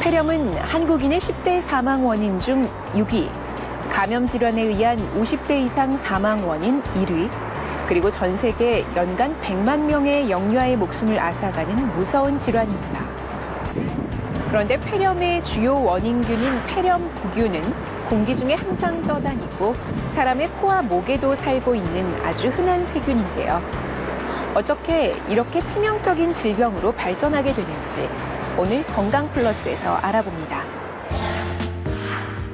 폐렴은 한국인의 10대 사망 원인 중 6위, 감염 질환에 의한 50대 이상 사망 원인 1위, 그리고 전 세계 연간 100만 명의 영유아의 목숨을 앗아가는 무서운 질환입니다. 그런데 폐렴의 주요 원인균인 폐렴구균은 공기 중에 항상 떠다니고 사람의 코와 목에도 살고 있는 아주 흔한 세균인데요. 어떻게 이렇게 치명적인 질병으로 발전하게 되는지 오늘 건강플러스에서 알아봅니다.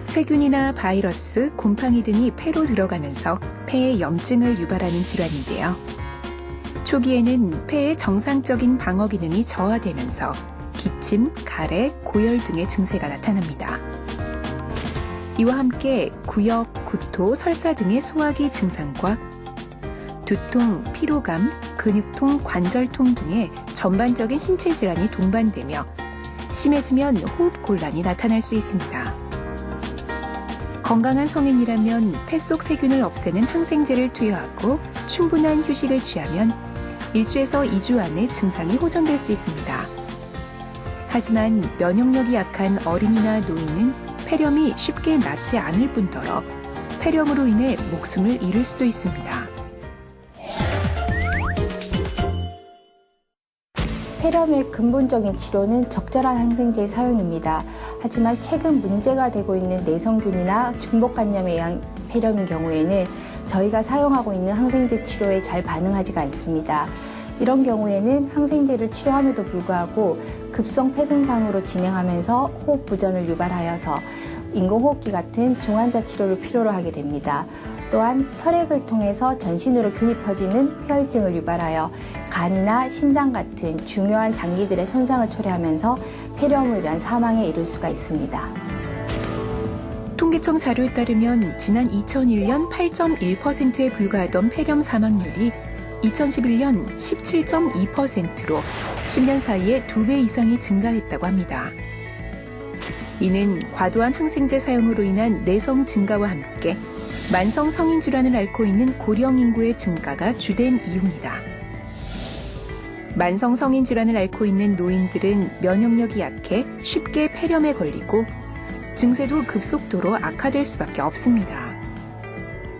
세균이나 바이러스, 곰팡이 등이 폐로 들어가면서 폐에 염증을 유발하는 질환인데요. 초기에는 폐의 정상적인 방어 기능이 저하되면서 기침, 가래, 고열 등의 증세가 나타납니다. 이와 함께 구역, 구토, 설사 등의 소화기 증상과 두통, 피로감, 근육통, 관절통 등의 전반적인 신체 질환이 동반되며 심해지면 호흡 곤란이 나타날 수 있습니다. 건강한 성인이라면 폐 속 세균을 없애는 항생제를 투여하고 충분한 휴식을 취하면 1주에서 2주 안에 증상이 호전될 수 있습니다. 하지만 면역력이 약한 어린이나 노인은 폐렴이 쉽게 낫지 않을 뿐더러 폐렴으로 인해 목숨을 잃을 수도 있습니다. 폐렴의 근본적인 치료는 적절한 항생제의 사용입니다. 하지만 최근 문제가 되고 있는 내성균이나 중복간염에 의한 폐렴인 경우에는 저희가 사용하고 있는 항생제 치료에 잘 반응하지가 않습니다. 이런 경우에는 항생제를 치료함에도 불구하고 급성 폐 손상으로 진행하면서 호흡 부전을 유발하여서 인공호흡기 같은 중환자 치료를 필요로 하게 됩니다. 또한 혈액을 통해서 전신으로 균이 퍼지는 폐혈증을 유발하여 간이나 신장 같은 중요한 장기들의 손상을 초래하면서 폐렴을 위한 사망에 이를 수가 있습니다. 통계청 자료에 따르면 지난 2001년 8.1%에 불과하던 폐렴 사망률이 2011년 17.2%로 10년 사이에 2배 이상이 증가했다고 합니다. 이는 과도한 항생제 사용으로 인한 내성 증가와 함께 만성 성인 질환을 앓고 있는 고령 인구의 증가가 주된 이유입니다. 만성 성인 질환을 앓고 있는 노인들은 면역력이 약해 쉽게 폐렴에 걸리고 증세도 급속도로 악화될 수밖에 없습니다.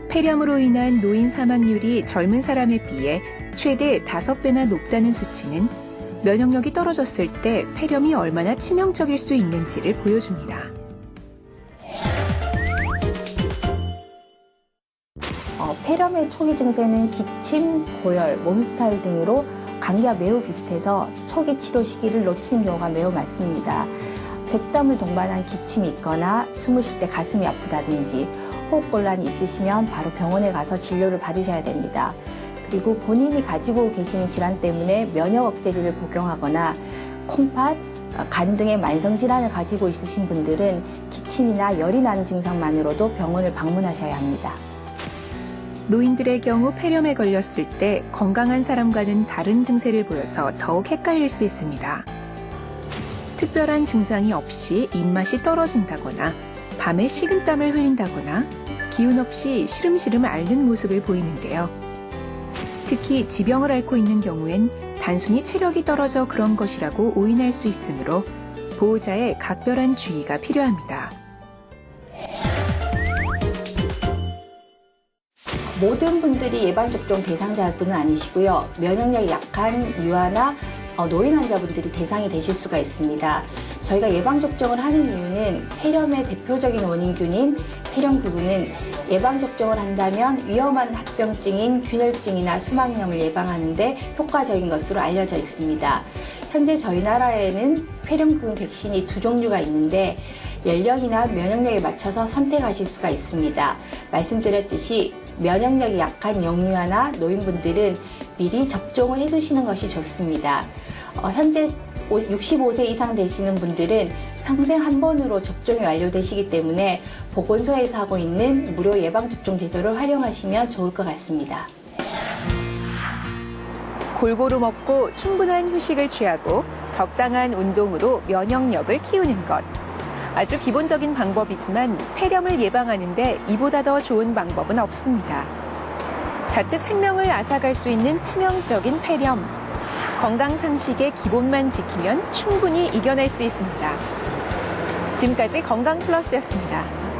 폐렴으로 인한 노인 사망률이 젊은 사람에 비해 최대 5배나 높다는 수치는 면역력이 떨어졌을 때 폐렴이 얼마나 치명적일 수 있는지를 보여줍니다. 폐렴의 초기 증세는 기침, 고열, 몸살 등으로 감기와 매우 비슷해서 초기 치료 시기를 놓치는 경우가 매우 많습니다. 백담을 동반한 기침이 있거나 숨을 쉴 때 가슴이 아프다든지 호흡곤란이 있으시면 바로 병원에 가서 진료를 받으셔야 됩니다. 그리고 본인이 가지고 계시는 질환 때문에 면역 억제제를 복용하거나 콩팥, 간 등의 만성질환을 가지고 있으신 분들은 기침이나 열이 나는 증상만으로도 병원을 방문하셔야 합니다. 노인들의 경우 폐렴에 걸렸을 때 건강한 사람과는 다른 증세를 보여서 더욱 헷갈릴 수 있습니다. 특별한 증상이 없이 입맛이 떨어진다거나 밤에 식은땀을 흘린다거나 기운 없이 시름시름 앓는 모습을 보이는데요. 특히 지병을 앓고 있는 경우엔 단순히 체력이 떨어져 그런 것이라고 오인할 수 있으므로 보호자의 각별한 주의가 필요합니다. 모든 분들이 예방접종 대상자분은 아니시고요. 면역력이 약한 유아나 노인 환자분들이 대상이 되실 수가 있습니다. 저희가 예방접종을 하는 이유는 폐렴의 대표적인 원인균인 폐렴구균은 예방접종을 한다면 위험한 합병증인 균열증이나 수막염을 예방하는데 효과적인 것으로 알려져 있습니다. 현재 저희 나라에는 폐렴구균 백신이 2종류가 있는데 연령이나 면역력에 맞춰서 선택하실 수가 있습니다. 말씀드렸듯이 면역력이 약한 영유아나 노인분들은 미리 접종을 해두시는 것이 좋습니다. 현재 65세 이상 되시는 분들은 평생 한 번으로 접종이 완료되시기 때문에 보건소에서 하고 있는 무료 예방접종 제도를 활용하시면 좋을 것 같습니다. 골고루 먹고 충분한 휴식을 취하고 적당한 운동으로 면역력을 키우는 것. 아주 기본적인 방법이지만 폐렴을 예방하는데 이보다 더 좋은 방법은 없습니다. 자칫 생명을 앗아갈 수 있는 치명적인 폐렴. 건강 상식의 기본만 지키면 충분히 이겨낼 수 있습니다. 지금까지 건강플러스였습니다.